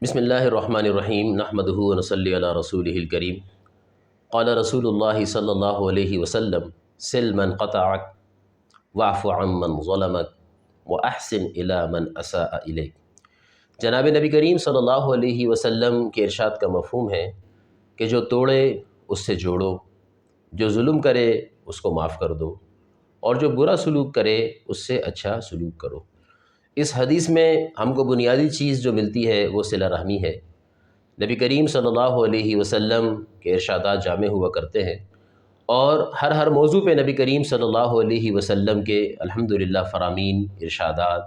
بسم اللہ الرحمن الرحیم نحمدہ ونصلی علی رسولہ الکریم قال رسول اللہ صلی اللہ علیہ وسلم سل من قطعک واعف عن من ظلمک واحسن الی من اساء الیک۔ جناب نبی کریم صلی اللہ علیہ وسلم کے ارشاد کا مفہوم ہے کہ جو توڑے اس سے جوڑو، جو ظلم کرے اس کو معاف کر دو، اور جو برا سلوک کرے اس سے اچھا سلوک کرو۔ اس حدیث میں ہم کو بنیادی چیز جو ملتی ہے وہ صلہ رحمی ہے۔ نبی کریم صلی اللہ علیہ وسلم کے ارشادات جامع ہوا کرتے ہیں، اور ہر موضوع پہ نبی کریم صلی اللہ علیہ وسلم کے الحمدللہ فرامین ارشادات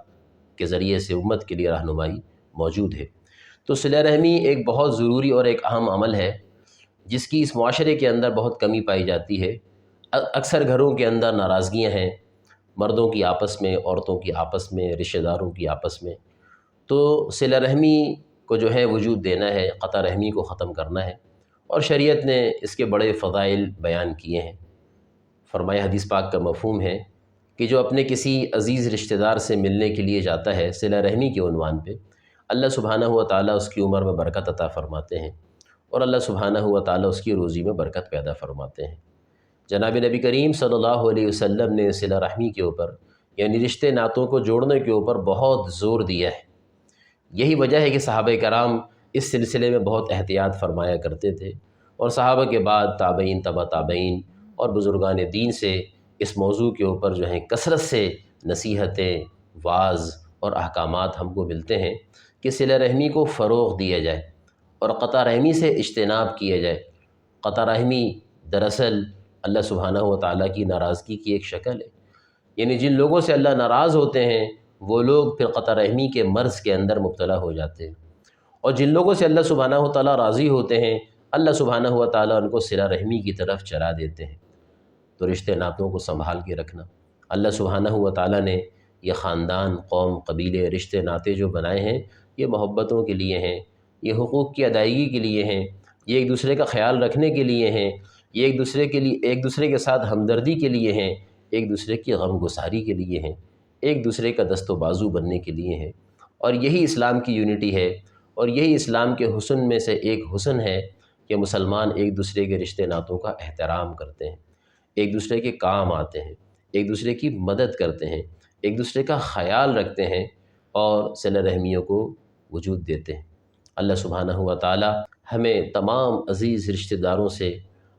کے ذریعے سے امت کے لیے رہنمائی موجود ہے۔ تو صلہ رحمی ایک بہت ضروری اور ایک اہم عمل ہے جس کی اس معاشرے کے اندر بہت کمی پائی جاتی ہے۔ اکثر گھروں کے اندر ناراضگیاں ہیں، مردوں کی آپس میں، عورتوں کی آپس میں، رشتہ داروں کی آپس میں۔ تو صلہ رحمی کو جو ہے وجود دینا ہے، قطع رحمی کو ختم کرنا ہے، اور شریعت نے اس کے بڑے فضائل بیان کیے ہیں۔ فرمایا حدیث پاک کا مفہوم ہے کہ جو اپنے کسی عزیز رشتہ دار سے ملنے کے لیے جاتا ہے صلہ رحمی کے عنوان پہ، اللہ سبحانہ و تعالیٰ اس کی عمر میں برکت عطا فرماتے ہیں، اور اللہ سبحانہ و تعالیٰ اس کی روزی میں برکت پیدا فرماتے ہیں۔ جناب نبی کریم صلی اللہ علیہ وسلم نے صلہ رحمی کے اوپر، یعنی رشتے ناتوں کو جوڑنے کے اوپر بہت زور دیا ہے۔ یہی وجہ ہے کہ صحابہ کرام اس سلسلے میں بہت احتیاط فرمایا کرتے تھے، اور صحابہ کے بعد تابعین، تبع تابعین اور بزرگان دین سے اس موضوع کے اوپر جو ہیں کثرت سے نصیحتیں، وعظ اور احکامات ہم کو ملتے ہیں کہ صلہ رحمی کو فروغ دیا جائے اور قطع رحمی سے اجتناب کیا جائے۔ قطع رحمی دراصل اللہ سبحانہ و تعالیٰ کی ناراضگی کی ایک شکل ہے، یعنی جن لوگوں سے اللہ ناراض ہوتے ہیں وہ لوگ پھر قطع رحمی کے مرض کے اندر مبتلا ہو جاتے ہیں، اور جن لوگوں سے اللہ سبحانہ و تعالیٰ راضی ہوتے ہیں اللہ سبحانہ و تعالیٰ ان کو صلہ رحمی کی طرف چلا دیتے ہیں۔ تو رشتے ناتوں کو سنبھال کے رکھنا، اللہ سبحانہ و تعالیٰ نے یہ خاندان، قوم، قبیلے، رشتے ناتے جو بنائے ہیں یہ محبتوں کے لیے ہیں، یہ حقوق کی ادائیگی کے لیے ہیں، یہ ایک دوسرے کا خیال رکھنے کے لیے ہیں، یہ ایک دوسرے کے ساتھ ہمدردی کے لیے ہیں، ایک دوسرے کی غم گساری کے لیے ہیں، ایک دوسرے کا دست و بازو بننے کے لیے ہیں۔ اور یہی اسلام کی یونٹی ہے، اور یہی اسلام کے حسن میں سے ایک حسن ہے کہ مسلمان ایک دوسرے کے رشتے ناتوں کا احترام کرتے ہیں، ایک دوسرے کے کام آتے ہیں، ایک دوسرے کی مدد کرتے ہیں، ایک دوسرے کا خیال رکھتے ہیں، اور صلہ رحمیوں کو وجود دیتے ہیں۔ اللہ سبحانہ و تعالیٰ ہمیں تمام عزیز رشتہ داروں سے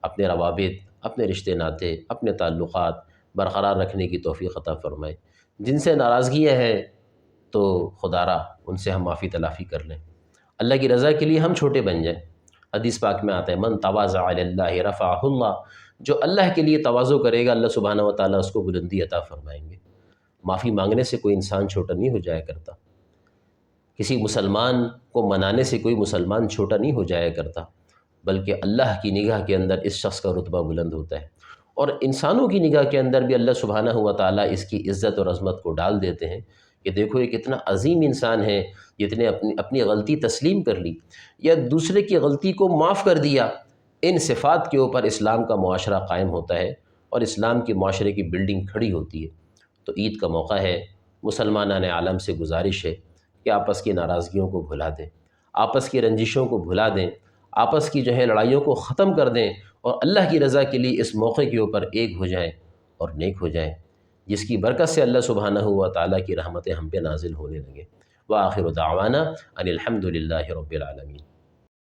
اپنے روابط، اپنے رشتے ناتے، اپنے تعلقات برقرار رکھنے کی توفیق عطا فرمائے۔ جن سے ناراضگیاں ہیں تو خدا را ان سے ہم معافی تلافی کر لیں، اللہ کی رضا کے لیے ہم چھوٹے بن جائیں۔ حدیث پاک میں آتا ہے من تواضع للہ رفعہ اللہ، جو اللہ کے لیے تواضع کرے گا اللہ سبحانہ و تعالیٰ اس کو بلندی عطا فرمائیں گے۔ معافی مانگنے سے کوئی انسان چھوٹا نہیں ہو جایا کرتا، کسی مسلمان کو منانے سے کوئی مسلمان چھوٹا نہیں ہو جایا کرتا، بلکہ اللہ کی نگاہ کے اندر اس شخص کا رتبہ بلند ہوتا ہے، اور انسانوں کی نگاہ کے اندر بھی اللہ سبحانہ و تعالیٰ اس کی عزت اور عظمت کو ڈال دیتے ہیں کہ دیکھو یہ کتنا عظیم انسان ہے جس نے اپنی غلطی تسلیم کر لی یا دوسرے کی غلطی کو معاف کر دیا۔ ان صفات کے اوپر اسلام کا معاشرہ قائم ہوتا ہے، اور اسلام کے معاشرے کی بلڈنگ کھڑی ہوتی ہے۔ تو عید کا موقع ہے، مسلمانان عالم سے گزارش ہے کہ آپس کی ناراضگیوں کو بھلا دیں، آپس کی رنجشوں کو بھلا دیں، آپس کی جو ہے لڑائیوں کو ختم کر دیں، اور اللہ کی رضا کے لیے اس موقع کے اوپر ایک ہو جائیں اور نیک ہو جائیں، جس کی برکت سے اللہ سبحانہ و تعالیٰ کی رحمتیں ہم پہ نازل ہونے لگیں۔ وآخر دعوانا ان الحمد للہ رب العالمین۔